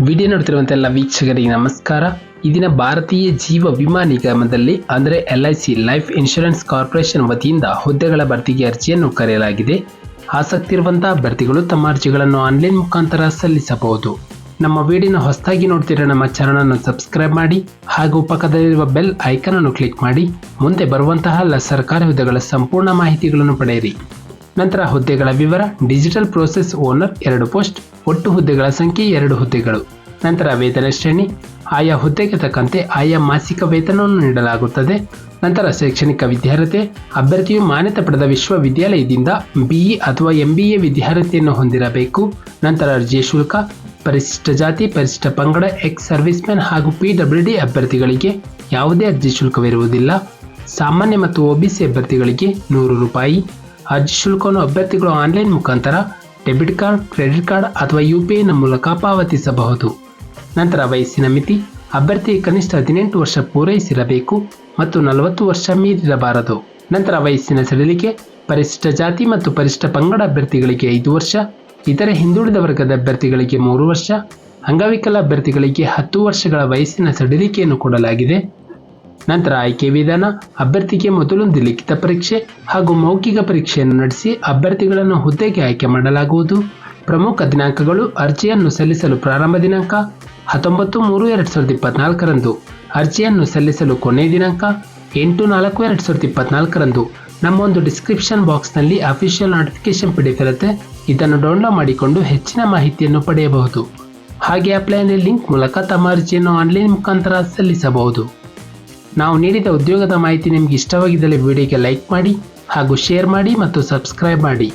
Video ನೋಡ್ತಿರುವಂಥ ಎಲ್ಲ ವೀಕ್ಷಕರಿಗೆ ನಮಸ್ಕಾರ. ಈ ದಿನ ಭಾರತೀಯ ಜೀವ ವಿಮಾ ನಿಗಮದಲ್ಲಿ ಅಂದರೆ LIC ಲೈಫ್ ಇನ್ಶೂರೆನ್ಸ್ ಕಾರ್ಪೊರೇಷನ್ ವತಿಯಿಂದ ಹುದ್ದೆಗಳ ಭರ್ತಿಗೆ ಅರ್ಜಿಯನ್ನು ಕರೆಯಲಾಗಿದೆ. ಆಸಕ್ತಿ ಇರುವಂತಹ ಅಭ್ಯರ್ಥಿಗಳು ತಮ್ಮ ಅರ್ಜಿಗಳನ್ನು ಆನ್ಲೈನ್ ಮುಖಾಂತರ ಸಲ್ಲಿಸಬಹುದು. ನಮ್ಮ ವಿಡಿಯೋನ ಹೊಸದಾಗಿ ನೋಡ್ತಿರೋ ನಮ್ಮ ಚಾನಲ್ ಅನ್ನು ಸಬ್ಸ್ಕ್ರೈಬ್ ಮಾಡಿ ಹಾಗೂ ಪಕ್ಕದಲ್ಲಿರುವ ಬೆಲ್ ಐಕಾನ್ ಅನ್ನು ಕ್ಲಿಕ್ ಮಾಡಿ ಮುಂದೆ ಬರುವಂತಹ ಎಲ್ಲ ಸರ್ಕಾರಿ ಹುದ್ದೆಗಳ ಸಂಪೂರ್ಣ ಮಾಹಿತಿಗಳನ್ನು ಪಡೆಯಿರಿ. ನಂತರ ಹುದ್ದೆಗಳ ವಿವರ: ಡಿಜಿಟಲ್ ಪ್ರೋಸೆಸ್ ಓನರ್ 2 ಪೋಸ್ಟ್, ಒಟ್ಟು ಹುದ್ದೆಗಳ ಸಂಖ್ಯೆ 2 ಹುದ್ದೆಗಳು. ನಂತರ ವೇತನ ಶ್ರೇಣಿ: ಆಯಾ ಹುದ್ದೆಗೆ ತಕ್ಕಂತೆ ಆಯಾ ಮಾಸಿಕ ವೇತನವನ್ನು ನೀಡಲಾಗುತ್ತದೆ. ನಂತರ ಶೈಕ್ಷಣಿಕ ವಿದ್ಯಾರ್ಹತೆ: ಅಭ್ಯರ್ಥಿಯು ಮಾನ್ಯತೆ ಪಡೆದ ವಿಶ್ವವಿದ್ಯಾಲಯದಿಂದ BE ಅಥವಾ MBA ವಿದ್ಯಾರ್ಹತೆಯನ್ನು ಹೊಂದಿರಬೇಕು. ನಂತರ ಅರ್ಜಿಯ ಶುಲ್ಕ: ಪರಿಶಿಷ್ಟ ಜಾತಿ, ಪರಿಶಿಷ್ಟ ಪಂಗಡ, ಎಕ್ಸ್ ಸರ್ವಿಸ್ ಮ್ಯಾನ್ ಹಾಗೂ PWD ಅಭ್ಯರ್ಥಿಗಳಿಗೆ ಯಾವುದೇ ಅರ್ಜಿ ಶುಲ್ಕವಿರುವುದಿಲ್ಲ. ಸಾಮಾನ್ಯ ಮತ್ತು OBC ಅಭ್ಯರ್ಥಿಗಳಿಗೆ 100 ರೂಪಾಯಿ. ಅರ್ಜಿ ಶುಲ್ಕವನ್ನು ಅಭ್ಯರ್ಥಿಗಳು ಆನ್ಲೈನ್ ಮುಖಾಂತರ ಡೆಬಿಟ್ ಕಾರ್ಡ್, ಕ್ರೆಡಿಟ್ ಕಾರ್ಡ್ ಅಥವಾ UPI ಮೂಲಕ ಪಾವತಿಸಬಹುದು. ನಂತರ ವಯಸ್ಸಿನ ಮಿತಿ: ಅಭ್ಯರ್ಥಿ ಕನಿಷ್ಠ 18 ವರ್ಷ ಪೂರೈಸಿರಬೇಕು ಮತ್ತು 40 ವರ್ಷ ಮೀರಿರಬಾರದು. ನಂತರ ವಯಸ್ಸಿನ ಸಡಿಲಿಕೆ: ಪರಿಶಿಷ್ಟ ಜಾತಿ ಮತ್ತು ಪರಿಶಿಷ್ಟ ಪಂಗಡ ಅಭ್ಯರ್ಥಿಗಳಿಗೆ 5 ವರ್ಷ, ಇತರೆ ಹಿಂದುಳಿದ ವರ್ಗದ ಅಭ್ಯರ್ಥಿಗಳಿಗೆ 3 ವರ್ಷ, ಅಂಗವಿಕಲ ಅಭ್ಯರ್ಥಿಗಳಿಗೆ 10 ವರ್ಷಗಳ ವಯಸ್ಸಿನ ಸಡಿಲಿಕೆಯನ್ನು ಕೊಡಲಾಗಿದೆ. ನಂತರ ಆಯ್ಕೆ ವಿಧಾನ: ಅಭ್ಯರ್ಥಿಗೆ ಮೊದಲೊಂದು ಲಿಖಿತ ಪರೀಕ್ಷೆ ಹಾಗೂ ಮೌಖಿಕ ಪರೀಕ್ಷೆಯನ್ನು ನಡೆಸಿ ಅಭ್ಯರ್ಥಿಗಳನ್ನು ಹುದ್ದೆಗೆ ಆಯ್ಕೆ ಮಾಡಲಾಗುವುದು. ಪ್ರಮುಖ ದಿನಾಂಕಗಳು: ಅರ್ಜಿಯನ್ನು ಸಲ್ಲಿಸಲು ಪ್ರಾರಂಭ ದಿನಾಂಕ 19/3/2024 ಅರ್ಜಿಯನ್ನು ಸಲ್ಲಿಸಲು ಕೊನೆಯ ದಿನಾಂಕ 8/4/2024 ನಮ್ಮ ಒಂದು ಡಿಸ್ಕ್ರಿಪ್ಷನ್ ಬಾಕ್ಸ್ನಲ್ಲಿ ಅಫಿಷಿಯಲ್ ನೋಟಿಫಿಕೇಶನ್ PDF ಇರುತ್ತೆ. ಇದನ್ನು ಡೌನ್ಲೋಡ್ ಮಾಡಿಕೊಂಡು ಹೆಚ್ಚಿನ ಮಾಹಿತಿಯನ್ನು ಪಡೆಯಬಹುದು. ಹಾಗೆ ಅಪ್ಲೈ ಲಿಂಕ್ ಮೂಲಕ ತಮ್ಮ ಅರ್ಜಿಯನ್ನು ಆನ್ಲೈನ್ ಮುಖಾಂತರ ಸಲ್ಲಿಸಬಹುದು. ನಾವು ನೀಡಿದ ಉದ್ಯೋಗದ ಮಾಹಿತಿ ನಿಮಗೆ ಇಷ್ಟವಾಗಿದ್ದಲ್ಲಿ ವಿಡಿಯೋಗೆ ಲೈಕ್ ಮಾಡಿ ಹಾಗೂ ಶೇರ್ ಮಾಡಿ ಮತ್ತು ಸಬ್ಸ್ಕ್ರೈಬ್ ಮಾಡಿ.